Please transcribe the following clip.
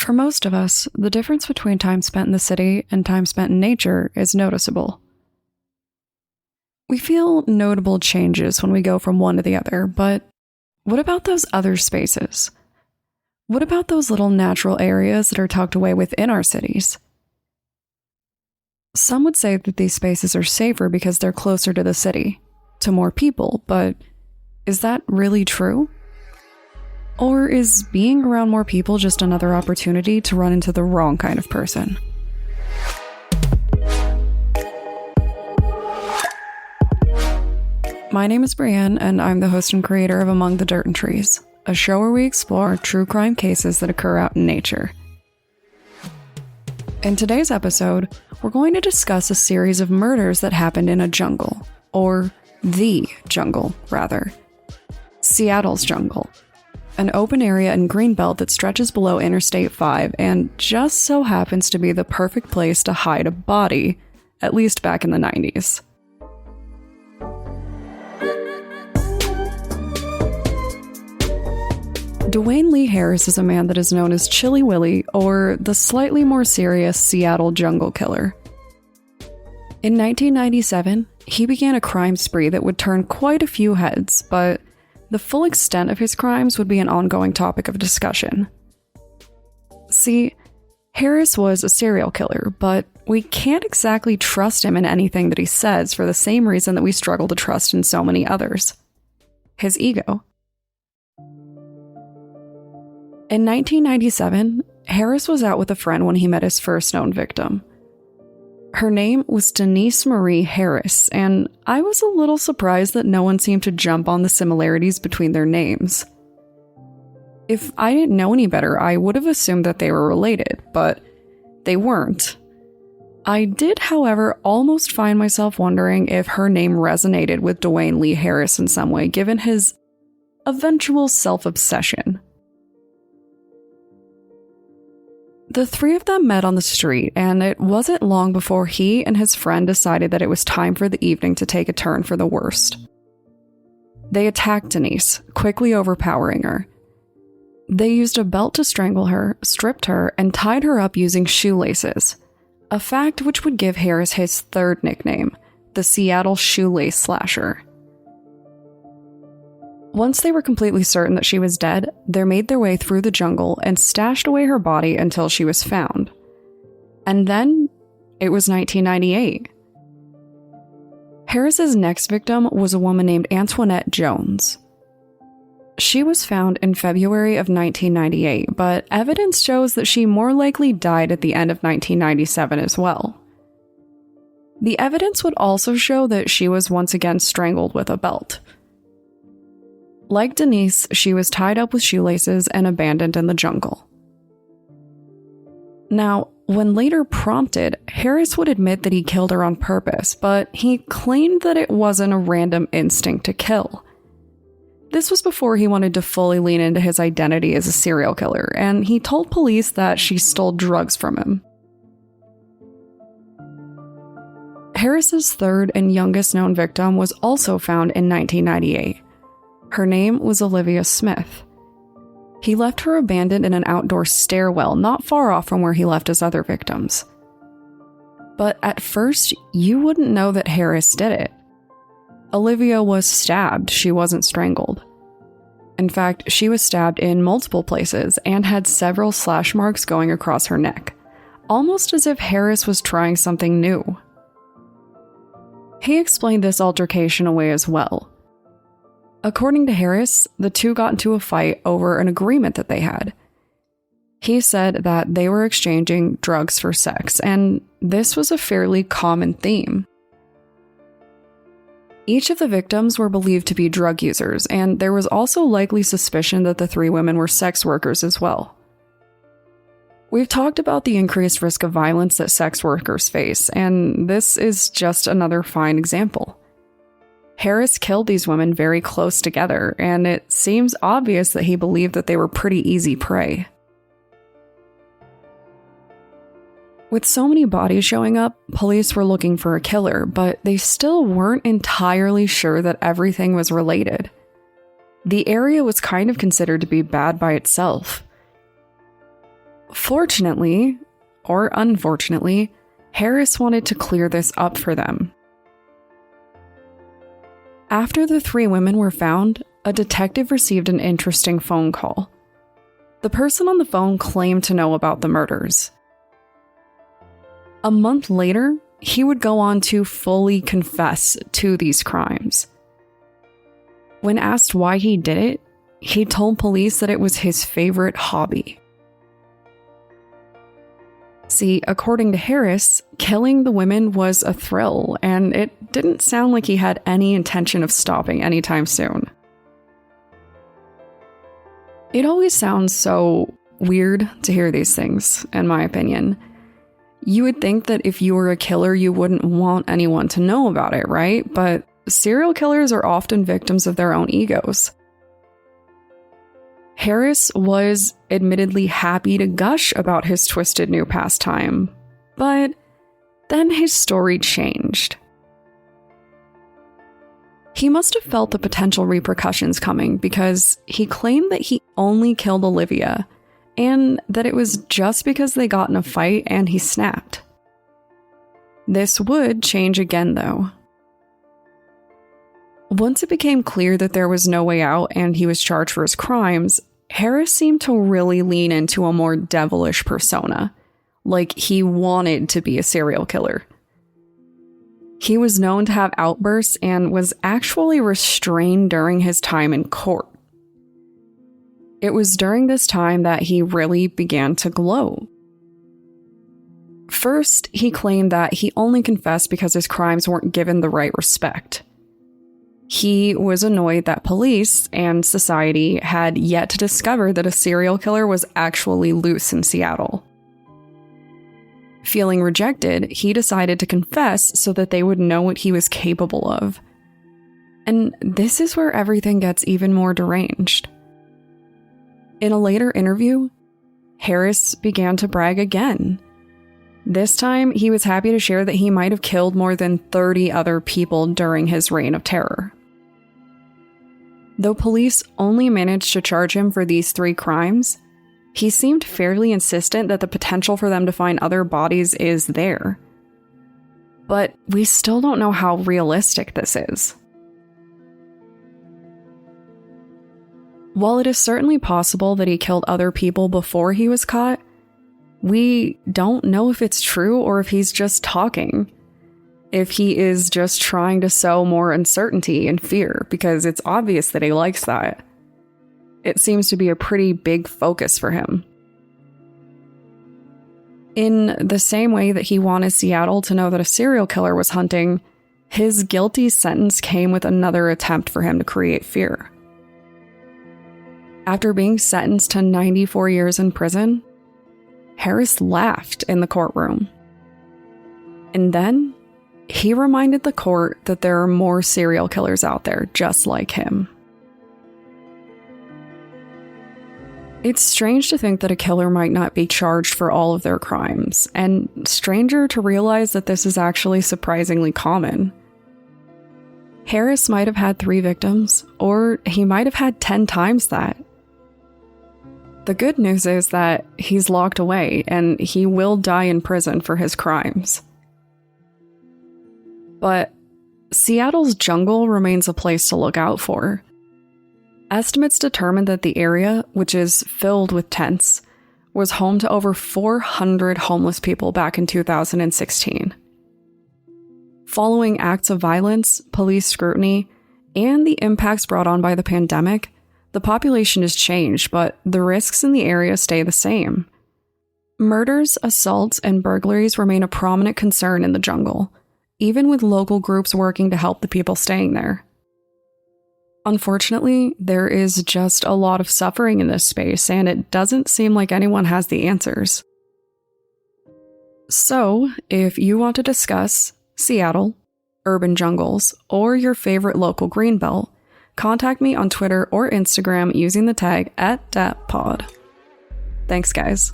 For most of us, the difference between time spent in the city and time spent in nature is noticeable. We feel notable changes when we go from one to the other, but what about those other spaces? What about those little natural areas that are tucked away within our cities? Some would say that these spaces are safer because they're closer to the city, to more people, but is that really true? Or is being around more people just another opportunity to run into the wrong kind of person? My name is Brienne, and I'm the host and creator of Among the Dirt and Trees, a show where we explore true crime cases that occur out in nature. In today's episode, we're going to discuss a series of murders that happened in a jungle, or the jungle, rather. Seattle's jungle, an open area in Greenbelt that stretches below Interstate 5 and just so happens to be the perfect place to hide a body, at least back in the 90s. DeWayne Lee Harris is a man that is known as Chilly Willy, or the slightly more serious Seattle Jungle Killer. In 1997, he began a crime spree that would turn quite a few heads, but the full extent of his crimes would be an ongoing topic of discussion. See, Harris was a serial killer, but we can't exactly trust him in anything that he says for the same reason that we struggle to trust in so many others: his ego. In 1997, Harris was out with a friend when he met his first known victim. Her name was Denise Marie Harris, and I was a little surprised that no one seemed to jump on the similarities between their names. If I didn't know any better, I would have assumed that they were related, but they weren't. I did, however, almost find myself wondering if her name resonated with DeWayne Lee Harris in some way, given his eventual self-obsession. The three of them met on the street, and it wasn't long before he and his friend decided that it was time for the evening to take a turn for the worst. They attacked Denise, quickly overpowering her. They used a belt to strangle her, stripped her, and tied her up using shoelaces, a fact which would give Harris his third nickname, the Seattle Shoelace Slasher. Once they were completely certain that she was dead, they made their way through the jungle and stashed away her body until she was found. And then, it was 1998. Harris's next victim was a woman named Antoinette Jones. She was found in February of 1998, but evidence shows that she more likely died at the end of 1997 as well. The evidence would also show that she was once again strangled with a belt. Like Denise, she was tied up with shoelaces and abandoned in the jungle. Now, when later prompted, Harris would admit that he killed her on purpose, but he claimed that it wasn't a random instinct to kill. This was before he wanted to fully lean into his identity as a serial killer, and he told police that she stole drugs from him. Harris's third and youngest known victim was also found in 1998. Her name was Olivia Smith. He left her abandoned in an outdoor stairwell not far off from where he left his other victims. But at first, you wouldn't know that Harris did it. Olivia was stabbed, she wasn't strangled. In fact, she was stabbed in multiple places and had several slash marks going across her neck, almost as if Harris was trying something new. He explained this altercation away as well. According to Harris, the two got into a fight over an agreement that they had. He said that they were exchanging drugs for sex, and this was a fairly common theme. Each of the victims were believed to be drug users, and there was also likely suspicion that the three women were sex workers as well. We've talked about the increased risk of violence that sex workers face, and this is just another fine example. Harris killed these women very close together, and it seems obvious that he believed that they were pretty easy prey. With so many bodies showing up, police were looking for a killer, but they still weren't entirely sure that everything was related. The area was kind of considered to be bad by itself. Fortunately, or unfortunately, Harris wanted to clear this up for them. After the 3 women were found, a detective received an interesting phone call. The person on the phone claimed to know about the murders. A month later, he would go on to fully confess to these crimes. When asked why he did it, he told police that it was his favorite hobby. See, according to Harris, killing the women was a thrill, and it didn't sound like he had any intention of stopping anytime soon. It always sounds so weird to hear these things, in my opinion. You would think that if you were a killer, you wouldn't want anyone to know about it, right? But serial killers are often victims of their own egos. Harris was admittedly happy to gush about his twisted new pastime, but then his story changed. He must have felt the potential repercussions coming because he claimed that he only killed Olivia and that it was just because they got in a fight and he snapped. This would change again, though. Once it became clear that there was no way out and he was charged for his crimes, Harris seemed to really lean into a more devilish persona, like he wanted to be a serial killer. He was known to have outbursts and was actually restrained during his time in court. It was during this time that he really began to glow. First, he claimed that he only confessed because his crimes weren't given the right respect. He was annoyed that police and society had yet to discover that a serial killer was actually loose in Seattle. Feeling rejected, he decided to confess so that they would know what he was capable of. And this is where everything gets even more deranged. In a later interview, Harris began to brag again. This time, he was happy to share that he might have killed more than 30 other people during his reign of terror. Though police only managed to charge him for these 3 crimes, he seemed fairly insistent that the potential for them to find other bodies is there. But we still don't know how realistic this is. While it is certainly possible that he killed other people before he was caught, we don't know if it's true or if he's just talking. If he is just trying to sow more uncertainty and fear, because it's obvious that he likes that. It seems to be a pretty big focus for him. In the same way that he wanted Seattle to know that a serial killer was hunting, his guilty sentence came with another attempt for him to create fear. After being sentenced to 94 years in prison, Harris laughed in the courtroom. And then he reminded the court that there are more serial killers out there just like him. It's strange to think that a killer might not be charged for all of their crimes, and stranger to realize that this is actually surprisingly common. Harris might have had 3 victims, or he might have had 10 times that. The good news is that he's locked away, and he will die in prison for his crimes. But Seattle's jungle remains a place to look out for. Estimates determined that the area, which is filled with tents, was home to over 400 homeless people back in 2016. Following acts of violence, police scrutiny, and the impacts brought on by the pandemic, the population has changed, but the risks in the area stay the same. Murders, assaults, and burglaries remain a prominent concern in the jungle, even with local groups working to help the people staying there. Unfortunately, there is just a lot of suffering in this space, and it doesn't seem like anyone has the answers. So, if you want to discuss Seattle, urban jungles, or your favorite local greenbelt, contact me on Twitter or Instagram using the tag @DatPod. Thanks, guys.